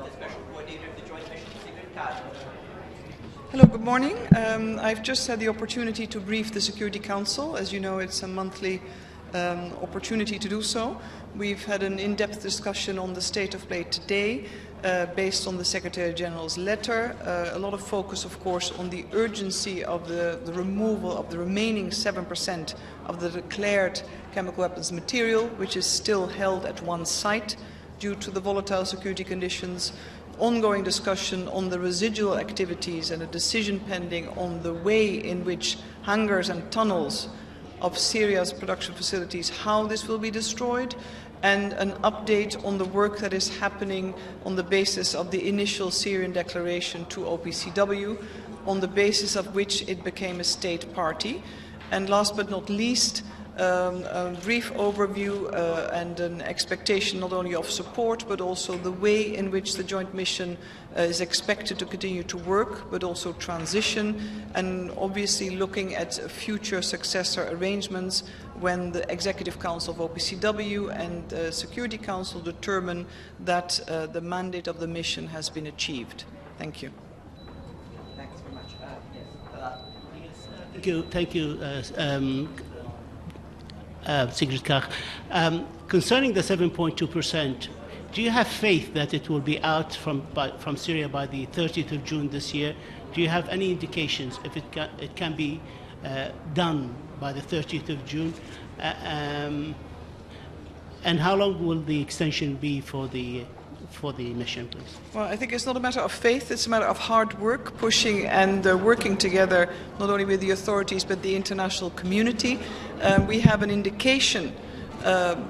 the Special Coordinator of the Joint Mission, Sigrid Kaag. Hello, good morning. I've just had the opportunity to brief the Security Council. As you know, it's a monthly opportunity to do so. We've had an in-depth discussion on the state of play today, based on the Secretary General's letter. A lot of focus, of course, on the urgency of the removal of the remaining 7% of the declared chemical weapons material, which is still held at one site due to the volatile security conditions. Ongoing discussion on the residual activities and a decision pending on the way in which hangars and tunnels of Syria's production facilities, how this will be destroyed, and an update on the work that is happening on the basis of the initial Syrian declaration to OPCW, on the basis of which it became a state party. And last but not least, a brief overview and an expectation not only of support but also the way in which the joint mission is expected to continue to work but also transition, and obviously looking at future successor arrangements when the Executive Council of OPCW and the Security Council determine that the mandate of the mission has been achieved. Thank you. Thanks very much. Yes, thank you. Sigrid Kaag. Concerning the 7.2%, do you have faith that it will be out from Syria by the 30th of June this year? Do you have any indications if it can be done by the 30th of June? And how long will the extension be for the mission, please? Well, I think it's not a matter of faith, it's a matter of hard work, pushing and working together, not only with the authorities but the international community. We have an indication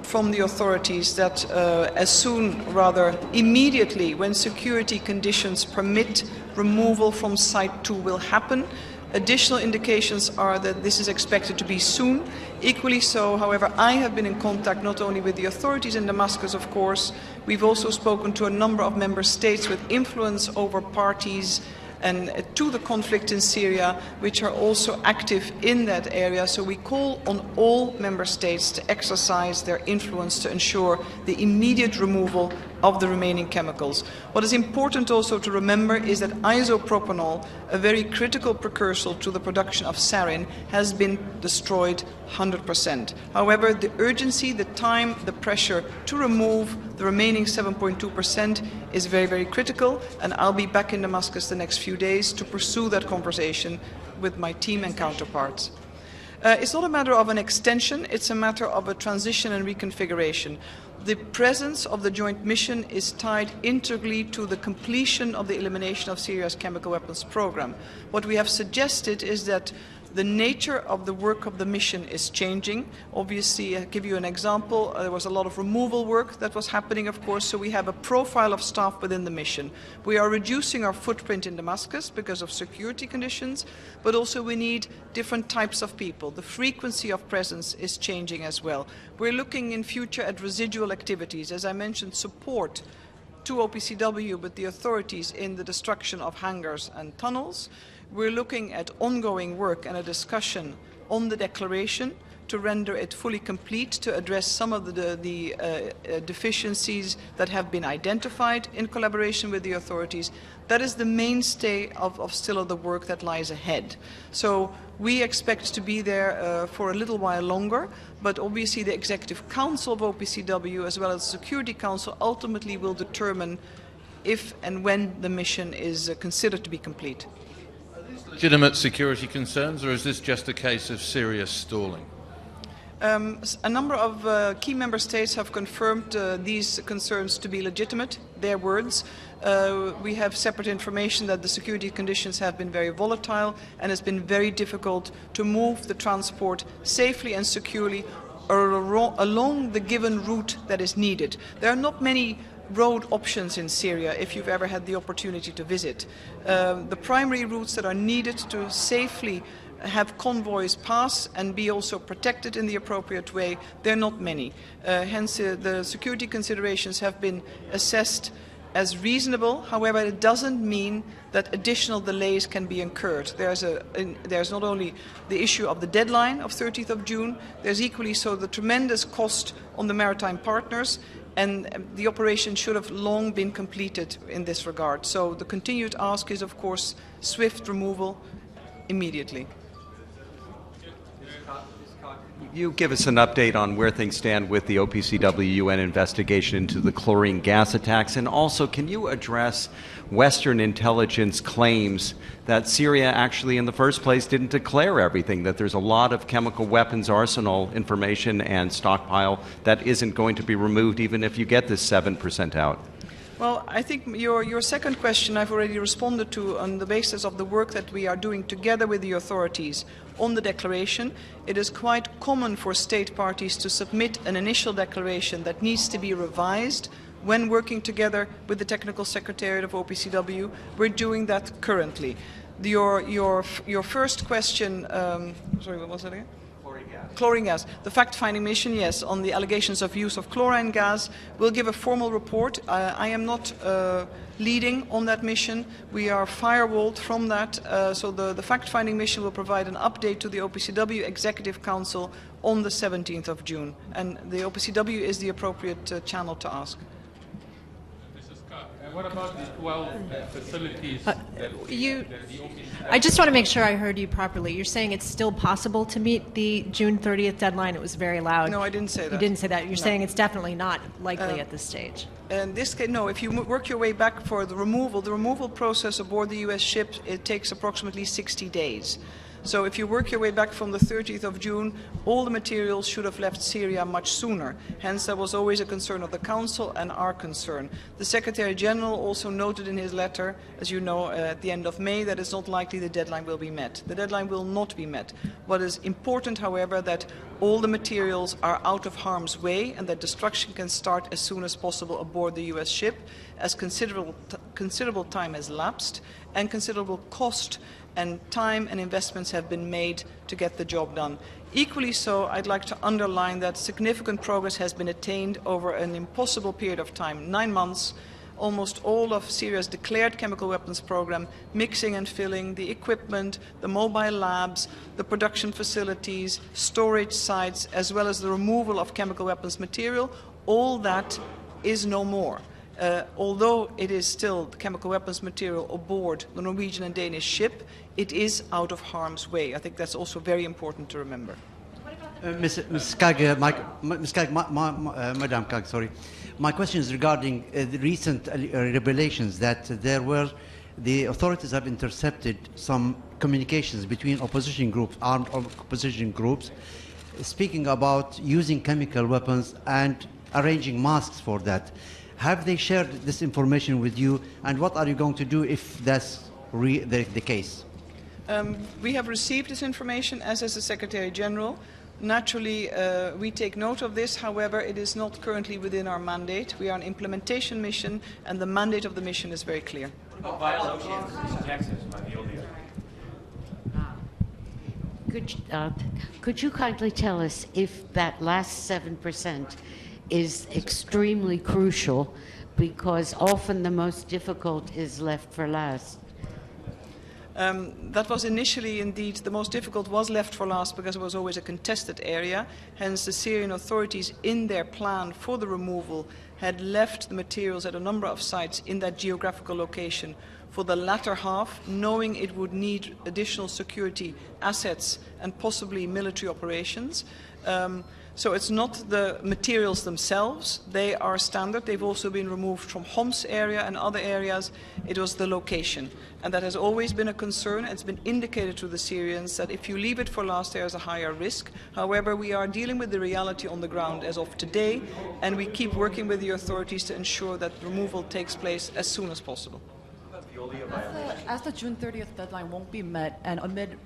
from the authorities that as soon, rather immediately, when security conditions permit, removal from Site 2 will happen. Additional indications are that this is expected to be soon. Equally so, however, I have been in contact not only with the authorities in Damascus, of course, we've also spoken to a number of member states with influence over parties and to the conflict in Syria, which are also active in that area. So we call on all member states to exercise their influence to ensure the immediate removal of the remaining chemicals. What is important also to remember is that isopropanol, a very critical precursor to the production of sarin, has been destroyed 100%. However, the urgency, the time, the pressure to remove the remaining 7.2% is very, very critical, and I'll be back in Damascus the next few days to pursue that conversation with my team and counterparts. It's not a matter of an extension, it's a matter of a transition and reconfiguration. The presence of the joint mission is tied integrally to the completion of the elimination of Syria's chemical weapons program. What we have suggested is that the nature of the work of the mission is changing. Obviously, I'll give you an example. There was a lot of removal work that was happening, of course, so we have a profile of staff within the mission. We are reducing our footprint in Damascus because of security conditions, but also we need different types of people. The frequency of presence is changing as well. We're looking in future at residual activities. As I mentioned, support to OPCW, but the authorities in the destruction of hangars and tunnels. We're looking at ongoing work and a discussion on the declaration to render it fully complete, to address some of the deficiencies that have been identified in collaboration with the authorities. That is the mainstay of still of the work that lies ahead. So we expect to be there for a little while longer, but obviously the Executive Council of OPCW as well as the Security Council ultimately will determine if and when the mission is considered to be complete. Legitimate security concerns, or is this just a case of serious stalling? A number of key member states have confirmed these concerns to be legitimate, their words. We have separate information that the security conditions have been very volatile and it's been very difficult to move the transport safely and securely along the given route that is needed. There are not many road options in Syria if you've ever had the opportunity to visit. The primary routes that are needed to safely have convoys pass and be also protected in the appropriate way, there are not many. Hence the security considerations have been assessed as reasonable. However, it doesn't mean that additional delays can be incurred. There's not only the issue of the deadline of 30th of June, there's equally so the tremendous cost on the maritime partners. and the operation should have long been completed in this regard. So the continued ask is, of course, swift removal immediately. You give us an update on where things stand with the OPCW UN investigation into the chlorine gas attacks, and also can you address Western intelligence claims that Syria actually in the first place didn't declare everything, that there's a lot of chemical weapons arsenal information and stockpile that isn't going to be removed even if you get this 7% out? Well, I think your second question I've already responded to on the basis of the work that we are doing together with the authorities on the declaration. It is quite common for state parties to submit an initial declaration that needs to be revised when working together with the Technical Secretariat of OPCW. We're doing that currently. Your first question, sorry, what was that again? Chlorine gas. The fact-finding mission, yes, on the allegations of use of chlorine gas, will give a formal report. I am not leading on that mission. We are firewalled from that. So the fact-finding mission will provide an update to the OPCW Executive Council on the 17th of June. And the OPCW is the appropriate channel to ask. What about the 12 facilities? I just want to make sure I heard you properly. You're saying it's still possible to meet the June 30th deadline? It was very loud. No, I didn't say that. You didn't say that. You're No. saying it's definitely not likely at this stage. In this case, no. If you work your way back for the removal process aboard the U.S. ship, it takes approximately 60 days. So if you work your way back from the 30th of June, all the materials should have left Syria much sooner. Hence, that was always a concern of the Council and our concern. The Secretary General also noted in his letter, as you know, at the end of May, that it's not likely the deadline will be met. The deadline will not be met. What is important, however, that all the materials are out of harm's way and that destruction can start as soon as possible aboard the U.S. ship, as considerable time has lapsed and considerable cost and time and investments have been made to get the job done. Equally so, I'd like to underline that significant progress has been attained over an impossible period of time, 9 months. Almost all of Syria's declared chemical weapons program, mixing and filling, the equipment, the mobile labs, the production facilities, storage sites, as well as the removal of chemical weapons material, all that is no more. Although it is still the chemical weapons material aboard the Norwegian and Danish ship, it is out of harm's way. I think that's also very important to remember. Ms. Skag, Madam Skag, sorry. My question is regarding the recent revelations that the authorities have intercepted some communications between opposition groups, armed opposition groups, speaking about using chemical weapons and arranging masks for that. Have they shared this information with you, and what are you going to do if that's the case? We have received this information, as has the Secretary General. Naturally, we take note of this. However, it is not currently within our mandate. We are an implementation mission, and the mandate of the mission is very clear. Could you kindly tell us if that last 7% is extremely crucial, because often the most difficult is left for last? That was initially indeed the most difficult, was left for last because it was always a contested area. Hence the Syrian authorities in their plan for the removal had left the materials at a number of sites in that geographical location for the latter half, knowing it would need additional security assets and possibly military operations. So it's not the materials themselves, they are standard. They've also been removed from Homs area and other areas. It was the location. And that has always been a concern. It's been indicated to the Syrians that if you leave it for last, there is a higher risk. However, we are dealing with the reality on the ground as of today, and we keep working with the authorities to ensure that removal takes place as soon as possible. As the June 30th deadline won't be met, and amid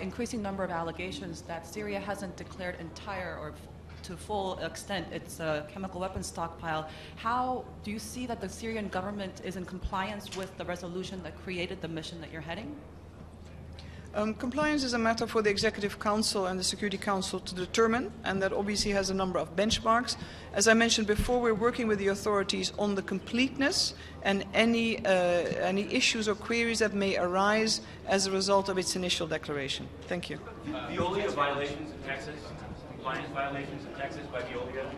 increasing number of allegations that Syria hasn't declared entire or to full extent its chemical weapons stockpile, how do you see that the Syrian government is in compliance with the resolution that created the mission that you're heading? Compliance is a matter for the Executive Council and the Security Council to determine, and that obviously has a number of benchmarks. As I mentioned before, we're working with the authorities on the completeness and any issues or queries that may arise as a result of its initial declaration. Thank you. Veolia violations in Texas, compliance violations in Texas by Veolia.